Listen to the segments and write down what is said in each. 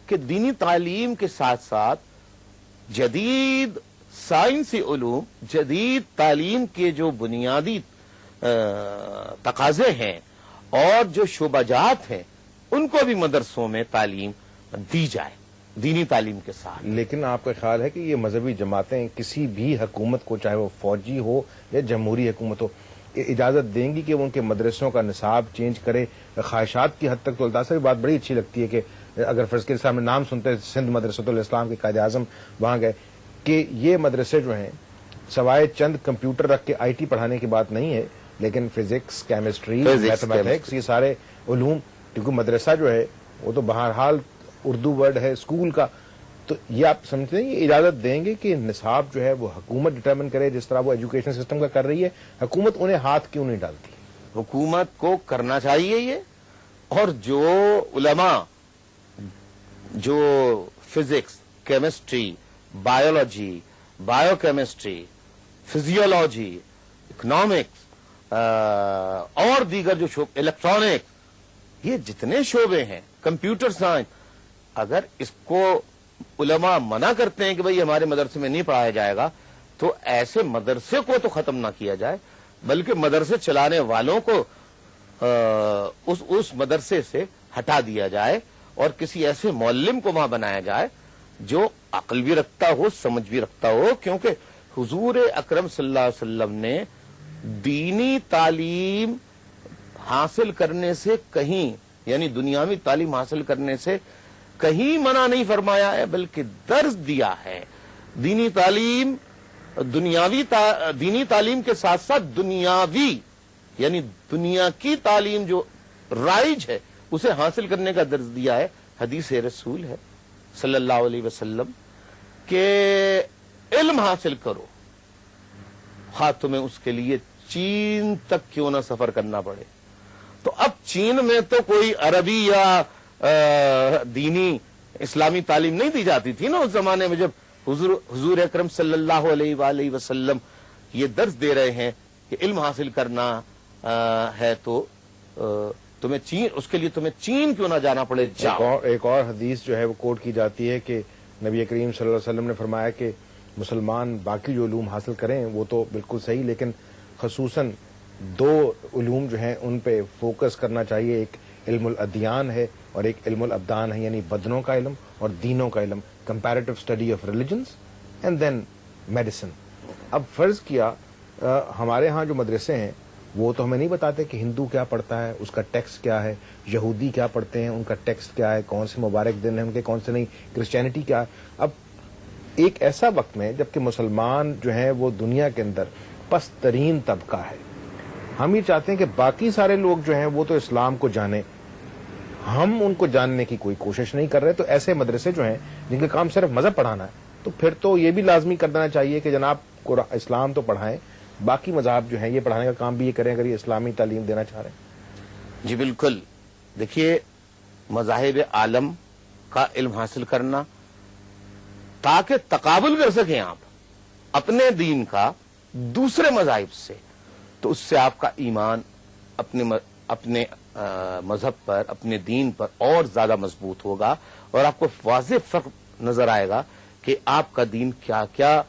کہ دینی تعلیم کے ساتھ ساتھ جدید سائنسی علوم، جدید تعلیم کے جو بنیادی تقاضے ہیں اور جو شعبہ جات ہیں ان کو بھی مدرسوں میں تعلیم دی جائے دینی تعلیم کے ساتھ. لیکن آپ کا خیال ہے کہ یہ مذہبی جماعتیں کسی بھی حکومت کو، چاہے وہ فوجی ہو یا جمہوری حکومت ہو، اجازت دیں گی کہ وہ ان کے مدرسوں کا نصاب چینج کرے؟ خواہشات کی حد تک تو الطاف صاحب بات بڑی اچھی لگتی ہے کہ اگر فرض کے صاحب نام سنتے ہیں سندھ مدرسۃ الاسلام کے قائد اعظم وہاں گئے، کہ یہ مدرسے جو ہیں سوائے چند کمپیوٹر رکھ کے آئی ٹی پڑھانے کی بات نہیں ہے، لیکن فزکس، کیمسٹری، میتھمیٹکس، یہ سارے علوم، کیونکہ مدرسہ جو ہے وہ تو بہرحال اردو ورڈ ہے اسکول کا، تو یہ آپ سمجھتے ہیں یہ اجازت دیں گے کہ نصاب جو ہے وہ حکومت ڈٹرمن کرے جس طرح وہ ایجوکیشن سسٹم کا کر رہی ہے؟ حکومت انہیں ہاتھ کیوں نہیں ڈالتی؟ حکومت کو کرنا چاہیے یہ، اور جو علماء جو physics, chemistry, biology, bio chemistry, physiology, economics اور دیگر جو شعبے، الیکٹرانکس، یہ جتنے شعبے ہیں، کمپیوٹر سائنس، اگر اس کو علماء منع کرتے ہیں کہ بھئی ہمارے مدرسے میں نہیں پڑھایا جائے گا، تو ایسے مدرسے کو تو ختم نہ کیا جائے بلکہ مدرسے چلانے والوں کو اس مدرسے سے ہٹا دیا جائے اور کسی ایسے معلم کو وہاں بنایا جائے جو عقل بھی رکھتا ہو، سمجھ بھی رکھتا ہو، کیونکہ حضور اکرم صلی اللہ علیہ وسلم نے دینی تعلیم حاصل کرنے سے کہیں، یعنی دنیاوی تعلیم حاصل کرنے سے کہیں منع نہیں فرمایا ہے، بلکہ درس دیا ہے. دینی تعلیم دینی تعلیم کے ساتھ ساتھ دنیاوی، یعنی دنیا کی تعلیم جو رائج ہے اسے حاصل کرنے کا درس دیا ہے. حدیث رسول ہے صلی اللہ علیہ وسلم کہ علم حاصل کرو، خواہ تمہیں اس کے لیے چین تک کیوں نہ سفر کرنا پڑے. تو اب چین میں تو کوئی عربی یا دینی اسلامی تعلیم نہیں دی جاتی تھی نا اس زمانے میں، جب حضور اکرم صلی اللہ علیہ وآلہ وسلم یہ درس دے رہے ہیں کہ علم حاصل کرنا ہے تو تمہیں چین، اس کے لیے تمہیں چین کیوں نہ جانا پڑے. ایک اور حدیث جو ہے وہ کوٹ کی جاتی ہے کہ نبی کریم صلی اللہ علیہ وسلم نے فرمایا کہ مسلمان باقی جو علوم حاصل کریں وہ تو بالکل صحیح، لیکن خصوصاً دو علوم جو ہیں ان پہ فوکس کرنا چاہیے. ایک علم الادیان ہے اور ایک علم الابدان ہے، یعنی بدنوں کا علم اور دینوں کا علم، comparative study of religions and دین میڈیسن. اب فرض کیا ہمارے ہاں جو مدرسے ہیں وہ تو ہمیں نہیں بتاتے کہ ہندو کیا پڑھتا ہے، اس کا ٹیکسٹ کیا ہے، یہودی کیا پڑھتے ہیں، ان کا ٹیکسٹ کیا ہے، کون سے مبارک دن ہیں ان کے، کون سے نہیں، کرسچینٹی کیا ہے. اب ایک ایسا وقت میں جبکہ مسلمان جو ہیں وہ دنیا کے اندر پست ترین طبقہ ہے، ہم یہ چاہتے ہیں کہ باقی سارے لوگ جو ہیں وہ تو اسلام کو جانیں، ہم ان کو جاننے کی کوئی کوشش نہیں کر رہے. تو ایسے مدرسے جو ہیں جن کا کام صرف مذہب پڑھانا ہے، تو پھر تو یہ بھی لازمی کر دینا چاہیے کہ جناب اسلام تو پڑھائیں، باقی مذاہب جو ہیں یہ پڑھانے کا کام بھی یہ کریں اگر یہ اسلامی تعلیم دینا چاہ رہے ہیں. جی بالکل. دیکھیے مذاہب عالم کا علم حاصل کرنا تاکہ تقابل کر سکیں آپ اپنے دین کا دوسرے مذاہب سے، تو اس سے آپ کا ایمان اپنے مذہب پر، اپنے دین پر اور زیادہ مضبوط ہوگا اور آپ کو واضح فرق نظر آئے گا کہ آپ کا دین کیا کیا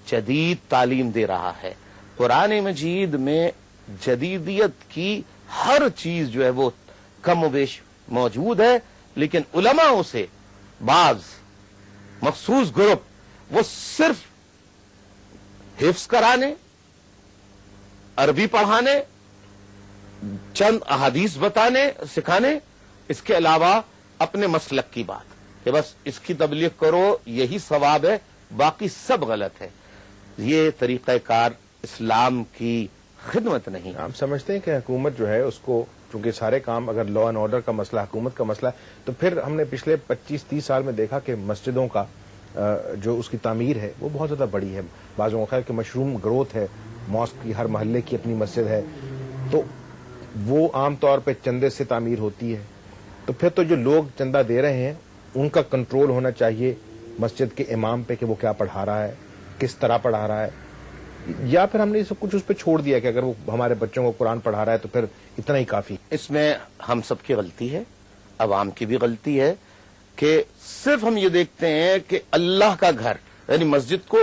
جدید تعلیم دے رہا ہے. قرآن مجید میں جدیدیت کی ہر چیز جو ہے وہ کم و بیش موجود ہے، لیکن علماء سے بعض مخصوص گروپ وہ صرف حفظ کرانے، عربی پڑھانے، چند احادیث بتانے سکھانے، اس کے علاوہ اپنے مسلک کی بات کہ بس اس کی تبلیغ کرو یہی ثواب ہے، باقی سب غلط ہے. یہ طریقہ کار اسلام کی خدمت نہیں. آپ سمجھتے ہیں کہ حکومت جو ہے اس کو، چونکہ سارے کام اگر لا اینڈ آرڈر کا مسئلہ حکومت کا مسئلہ ہے، تو پھر ہم نے پچھلے 25-30 سال میں دیکھا کہ مسجدوں کا جو اس کی تعمیر ہے وہ بہت زیادہ بڑی ہے. بعضوں کا خیال کہ مشروم گروتھ ہے، ماسک کی ہر محلے کی اپنی مسجد ہے، تو وہ عام طور پہ چندے سے تعمیر ہوتی ہے. تو پھر تو جو لوگ چندہ دے رہے ہیں ان کا کنٹرول ہونا چاہیے مسجد کے امام پہ کہ وہ کیا پڑھا رہا ہے، کس طرح پڑھا رہا ہے. یا پھر ہم نے سب کچھ اس پہ چھوڑ دیا کہ اگر وہ ہمارے بچوں کو قرآن پڑھا رہا ہے تو پھر اتنا ہی کافی. اس میں ہم سب کی غلطی ہے، عوام کی بھی غلطی ہے کہ صرف ہم یہ دیکھتے ہیں کہ اللہ کا گھر، یعنی مسجد کو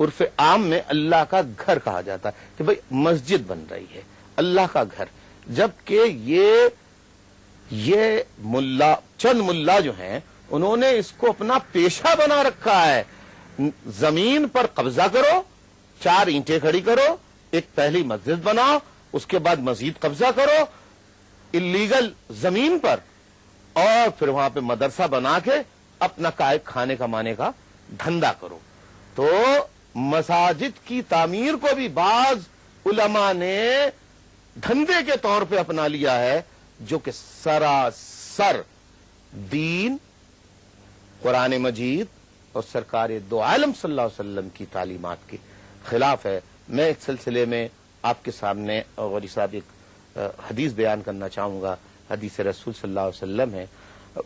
عرف عام میں اللہ کا گھر کہا جاتا ہے کہ بھئی مسجد بن رہی ہے، اللہ کا گھر، جبکہ یہ ملا، چند ملا جو ہیں انہوں نے اس کو اپنا پیشہ بنا رکھا ہے۔ زمین پر قبضہ کرو، 4 اینٹیں کھڑی کرو، ایک پہلی مسجد بناؤ، اس کے بعد مزید قبضہ کرو اللیگل زمین پر، اور پھر وہاں پہ مدرسہ بنا کے اپنا کھانے کمانے کا دھندا کرو۔ تو مساجد کی تعمیر کو بھی بعض علماء نے دھندے کے طور پہ اپنا لیا ہے، جو کہ سراسر دین، قرآن مجید اور سرکار دو عالم صلی اللہ علیہ وسلم کی تعلیمات کے خلاف ہے۔ میں اس سلسلے میں آپ کے سامنے غوری صاحب ایک حدیث بیان کرنا چاہوں گا۔ حدیث رسول صلی اللہ علیہ وسلم ہے،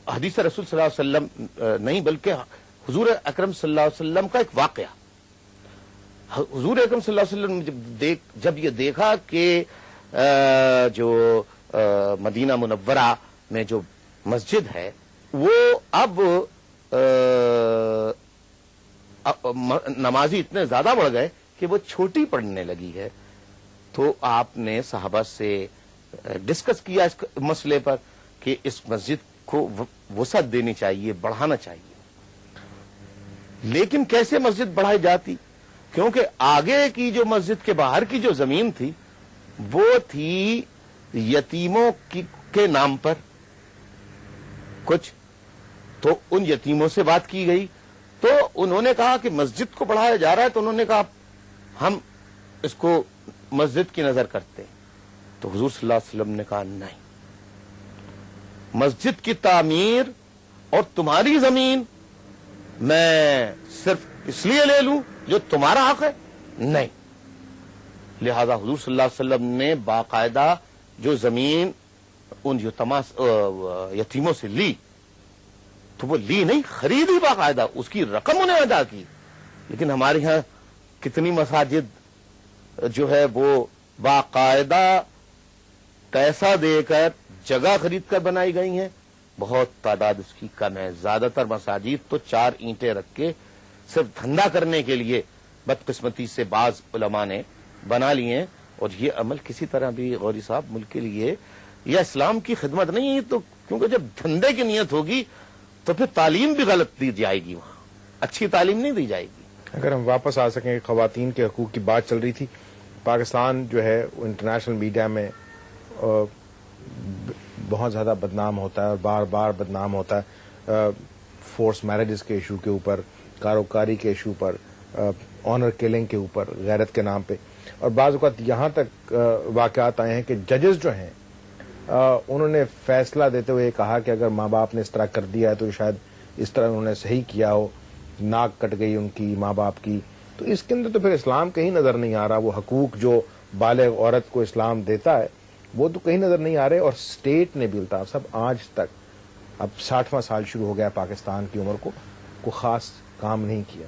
حدیث رسول صلی اللہ علیہ وسلم نہیں بلکہ حضور اکرم صلی اللہ علیہ وسلم کا ایک واقعہ۔ حضور اکرم صلی اللہ علیہ وسلم نے جب یہ دیکھا کہ جو مدینہ منورہ میں جو مسجد ہے وہ اب نمازی اتنے زیادہ بڑھ گئے کہ وہ چھوٹی پڑنے لگی ہے، تو آپ نے صحابہ سے ڈسکس کیا اس مسئلے پر کہ اس مسجد کو وسعت دینی چاہیے، بڑھانا چاہیے۔ لیکن کیسے مسجد بڑھائی جاتی؟ کیونکہ آگے کی جو مسجد کے باہر کی جو زمین تھی وہ تھی یتیموں کے نام پر کچھ، تو ان یتیموں سے بات کی گئی، تو انہوں نے کہا کہ مسجد کو بڑھایا جا رہا ہے، تو انہوں نے کہا ہم اس کو مسجد کی نظر کرتے ہیں۔ تو حضور صلی اللہ علیہ وسلم نے کہا نہیں، مسجد کی تعمیر اور تمہاری زمین میں صرف اس لیے لے لوں جو تمہارا حق ہے؟ نہیں۔ لہذا حضور صلی اللہ علیہ وسلم نے باقاعدہ جو زمین ان یتیموں سے لی، تو وہ لی نہیں، خریدی باقاعدہ، اس کی رقم انہیں ادا کی۔ لیکن ہمارے ہاں کتنی مساجد جو ہے وہ باقاعدہ پیسہ دے کر، جگہ خرید کر بنائی گئی ہیں، بہت تعداد اس کی کم ہے۔ زیادہ تر مساجد تو 4 اینٹیں رکھ کے صرف دھندا کرنے کے لیے بدقسمتی سے بعض علماء نے بنا لی ہیں، اور یہ عمل کسی طرح بھی غوری صاحب ملک کے لیے یا اسلام کی خدمت نہیں ہے۔ تو کیونکہ جب دھندے کی نیت ہوگی تو پھر تعلیم بھی غلط دی جائے گی، وہاں اچھی تعلیم نہیں دی جائے گی۔ اگر ہم واپس آ سکیں، خواتین کے حقوق کی بات چل رہی تھی، پاکستان جو ہے انٹرنیشنل میڈیا میں بہت زیادہ بدنام ہوتا ہے اور بار بار بدنام ہوتا ہے، فورس میرجز کے ایشو کے اوپر، کاروکاری کے ایشو پر، آنر کلنگ کے اوپر، غیرت کے نام پہ، اور بعض اوقات یہاں تک واقعات آئے ہیں کہ ججز جو ہیں انہوں نے فیصلہ دیتے ہوئے کہا کہ اگر ماں باپ نے اس طرح کر دیا ہے تو شاید اس طرح انہوں نے صحیح کیا ہو، ناک کٹ گئی ان کی ماں باپ کی۔ تو اس کے اندر تو پھر اسلام کہیں نظر نہیں آ رہا، وہ حقوق جو بالغ عورت کو اسلام دیتا ہے وہ تو کہیں نظر نہیں آ رہے، اور اسٹیٹ نے بھی الطاف صاحب آج تک، اب 60واں سال شروع ہو گیا پاکستان کی عمر کو، کوئی خاص کام نہیں کیا۔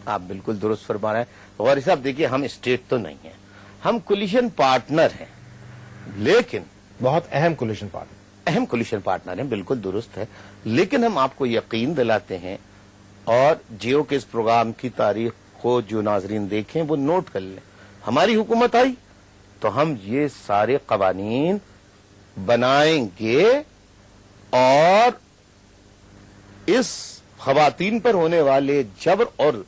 آپ بالکل درست فرما رہے ہیں غوری صاحب۔ دیکھیے، ہم اسٹیٹ تو نہیں ہیں، ہم کولیشن پارٹنر ہیں، لیکن بہت اہم کولیشن پارٹنر، اہم کولیشن پارٹنر ہیں، بالکل درست ہے۔ لیکن ہم آپ کو یقین دلاتے ہیں، اور جیو کے اس پروگرام کی تاریخ کو جو ناظرین دیکھیں وہ نوٹ کر لیں، ہماری حکومت آئی تو ہم یہ سارے قوانین بنائیں گے، اور اس خواتین پر ہونے والے جبر اور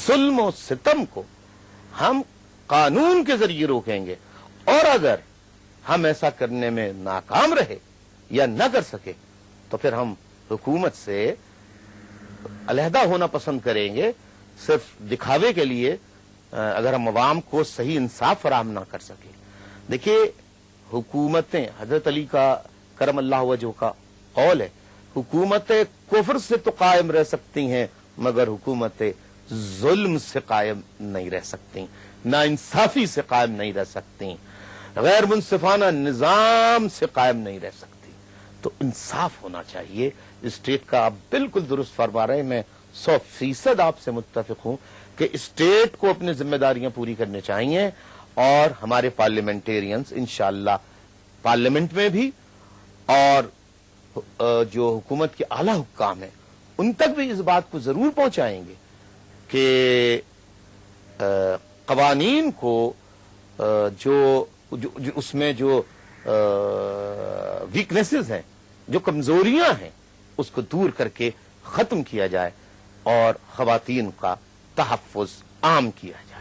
ظلم و ستم کو ہم قانون کے ذریعے روکیں گے، اور اگر ہم ایسا کرنے میں ناکام رہے یا نہ کر سکے تو پھر ہم حکومت سے علیحدہ ہونا پسند کریں گے، صرف دکھاوے کے لیے، اگر ہم عوام کو صحیح انصاف فراہم نہ کر سکیں۔ دیکھیے، حکومتیں، حضرت علی کا کرم اللہ وجہ کا قول ہے، حکومتیں کفر سے تو قائم رہ سکتی ہیں مگر حکومتیں ظلم سے قائم نہیں رہ سکتی، نا انصافی سے قائم نہیں رہ سکتی، غیر منصفانہ نظام سے قائم نہیں رہ سکتی۔ تو انصاف ہونا چاہیے اسٹیٹ کا۔ آپ بالکل درست فرما رہے ہیں، میں 100% آپ سے متفق ہوں کہ اسٹیٹ کو اپنی ذمہ داریاں پوری کرنی چاہیے، اور ہمارے پارلیمنٹیرینز انشاءاللہ پارلیمنٹ میں بھی اور جو حکومت کے اعلی حکام ہیں ان تک بھی اس بات کو ضرور پہنچائیں گے کہ قوانین کو جو اس میں جو ویکنیسز ہیں، جو کمزوریاں ہیں، اس کو دور کر کے ختم کیا جائے اور خواتین کا تحفظ عام کیا جائے۔